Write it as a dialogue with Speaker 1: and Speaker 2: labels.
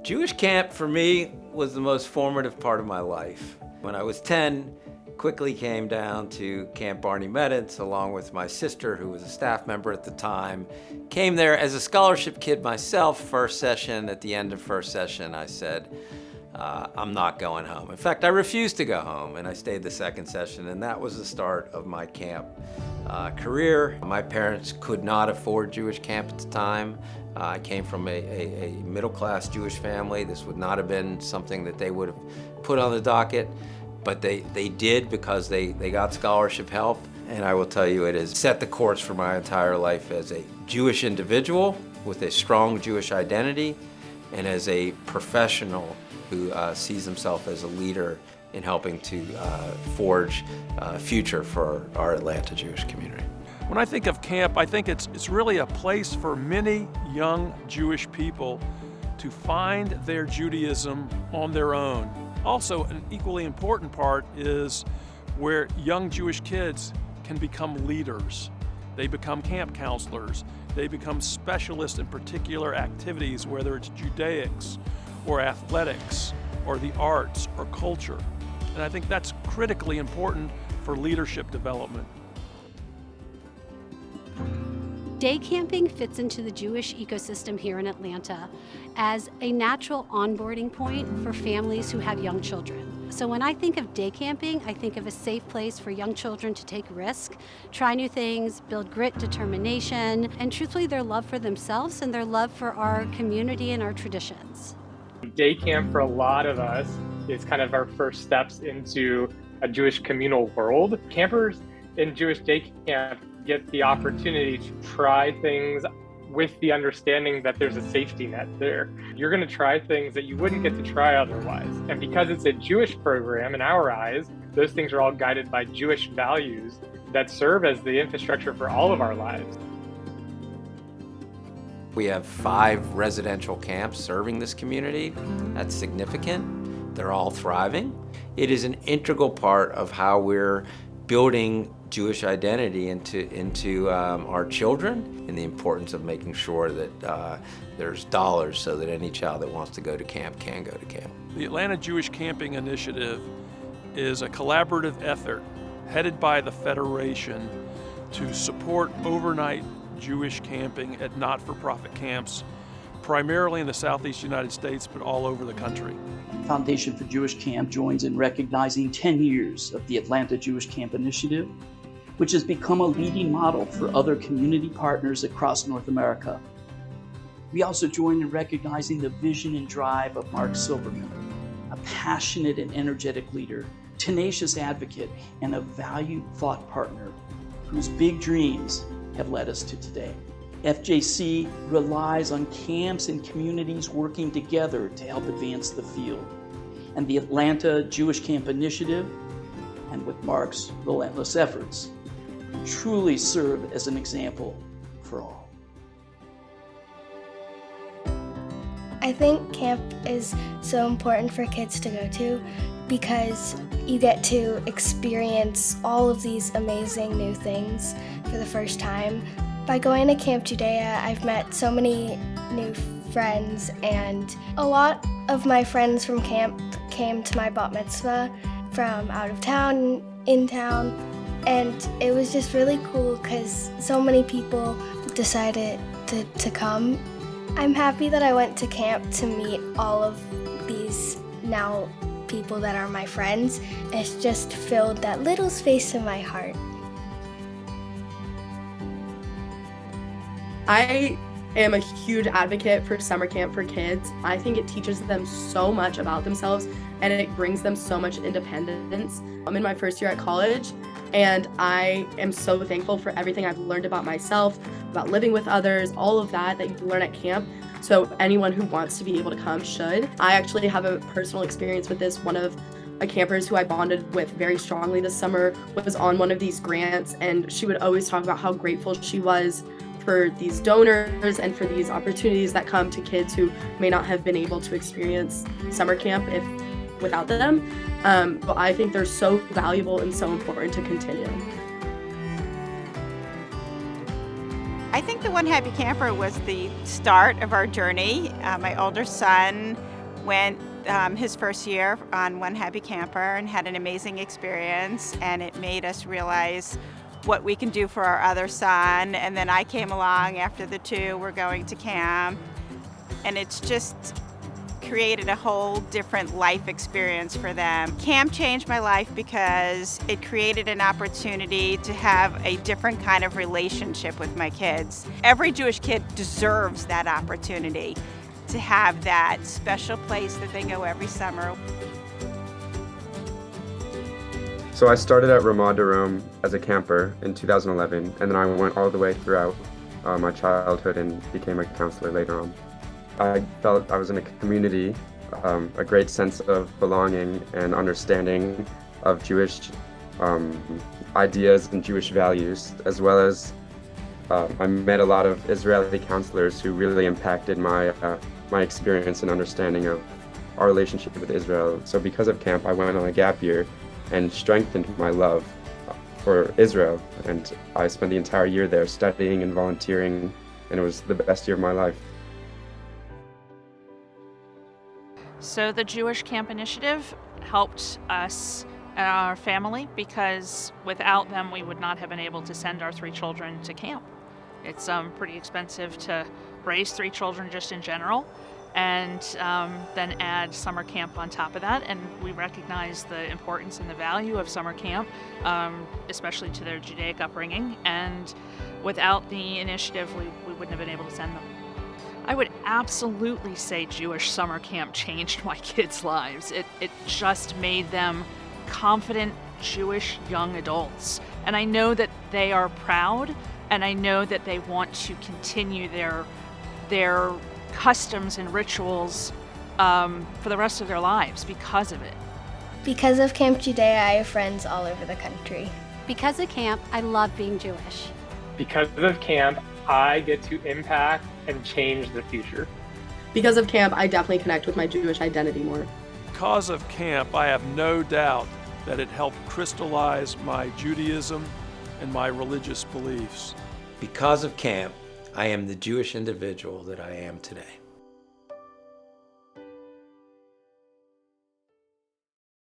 Speaker 1: Jewish camp for me was the most formative part of my life. When I was 10, quickly came down to Camp Barney Meditz along with my sister, who was a staff member at the time. Came there as a scholarship kid myself. First session, at the end of first session, I said, I'm not going home. In fact, I refused to go home, and I stayed the second session, and that was the start of my camp career. My parents could not afford Jewish camp at the time. I came from a middle-class Jewish family. This would not have been something that they would have put on the docket, but they did because they got scholarship help. And I will tell you, it has set the course for my entire life as a Jewish individual with a strong Jewish identity and as a professional who sees himself as a leader in helping to forge a future for our Atlanta Jewish community.
Speaker 2: When I think of camp, I think it's really a place for many young Jewish people to find their Judaism on their own. Also, an equally important part is where young Jewish kids can become leaders. They become camp counselors. They become specialists in particular activities, whether it's Judaics or athletics or the arts or culture. And I think that's critically important for leadership development.
Speaker 3: Day camping fits into the Jewish ecosystem here in Atlanta as a natural onboarding point for families who have young children. So when I think of day camping, I think of a safe place for young children to take risk, try new things, build grit, determination, and truthfully their love for themselves and their love for our community and our traditions.
Speaker 4: Day camp for a lot of us is kind of our first steps into a Jewish communal world. Campers in Jewish day camp get the opportunity to try things with the understanding that there's a safety net there. You're going to try things that you wouldn't get to try otherwise. And because it's a Jewish program, in our eyes, those things are all guided by Jewish values that serve as the infrastructure for all of our lives.
Speaker 1: We have 5 residential camps serving this community. That's significant. They're all thriving. It is an integral part of how we're building Jewish identity into our children, and the importance of making sure that there's dollars so that any child that wants to go to camp can go to camp.
Speaker 2: The Atlanta Jewish Camping Initiative is a collaborative effort headed by the Federation to support overnight Jewish camping at not-for-profit camps, primarily in the Southeast United States, but all over the country.
Speaker 5: Foundation for Jewish Camp joins in recognizing 10 years of the Atlanta Jewish Camp Initiative, which has become a leading model for other community partners across North America. We also join in recognizing the vision and drive of Mark Silverman, a passionate and energetic leader, tenacious advocate, and a valued thought partner whose big dreams have led us to today. FJC relies on camps and communities working together to help advance the field. And the Atlanta Jewish Camp Initiative, and with Mark's relentless efforts, truly serve as an example for all.
Speaker 6: I think camp is so important for kids to go to because you get to experience all of these amazing new things for the first time. By going to Camp Judea, I've met so many new friends, and a lot of my friends from camp came to my bat mitzvah from out of town, in town, and it was just really cool because so many people decided to come. I'm happy that I went to camp to meet all of these now people that are my friends. It's just filled that little space in my heart.
Speaker 7: I am a huge advocate for summer camp for kids. I think it teaches them so much about themselves and it brings them so much independence. I'm in my first year at college and I am so thankful for everything I've learned about myself, about living with others, all of that you can learn at camp. So anyone who wants to be able to come should. I actually have a personal experience with this. One of the campers who I bonded with very strongly this summer was on one of these grants, and she would always talk about how grateful she was for these donors and for these opportunities that come to kids who may not have been able to experience summer camp without them. But I think they're so valuable and so important to continue.
Speaker 8: I think the One Happy Camper was the start of our journey. My older son went his first year on One Happy Camper and had an amazing experience, and it made us realize what we can do for our other son. And then I came along after the two were going to camp, and it's just created a whole different life experience for them. Camp changed my life because it created an opportunity to have a different kind of relationship with my kids. Every Jewish kid deserves that opportunity to have that special place that they go every summer.
Speaker 9: So I started at Ramah Darom as a camper in 2011, and then I went all the way throughout my childhood and became a counselor later on. I felt I was in a community, a great sense of belonging and understanding of Jewish ideas and Jewish values, as well as I met a lot of Israeli counselors who really impacted my experience and understanding of our relationship with Israel. So because of camp, I went on a gap year and strengthened my love for Israel. And I spent the entire year there studying and volunteering, and it was the best year of my life.
Speaker 10: So the Jewish Camp Initiative helped us and our family because without them we would not have been able to send our 3 children to camp. It's pretty expensive to raise 3 children just in general, and then add summer camp on top of that. And we recognize the importance and the value of summer camp, especially to their Judaic upbringing. And without the initiative, we wouldn't have been able to send them. I would absolutely say Jewish summer camp changed my kids' lives. It just made them confident Jewish young adults. And I know that they are proud, and I know that they want to continue their customs and rituals for the rest of their lives because of it.
Speaker 6: Because of Camp Judea, I have friends all over the country.
Speaker 3: Because of camp, I love being Jewish.
Speaker 4: Because of camp, I get to impact and change the future.
Speaker 7: Because of camp, I definitely connect with my Jewish identity more.
Speaker 2: Because of camp, I have no doubt that it helped crystallize my Judaism and my religious beliefs.
Speaker 1: Because of camp, I am the Jewish individual that I am today.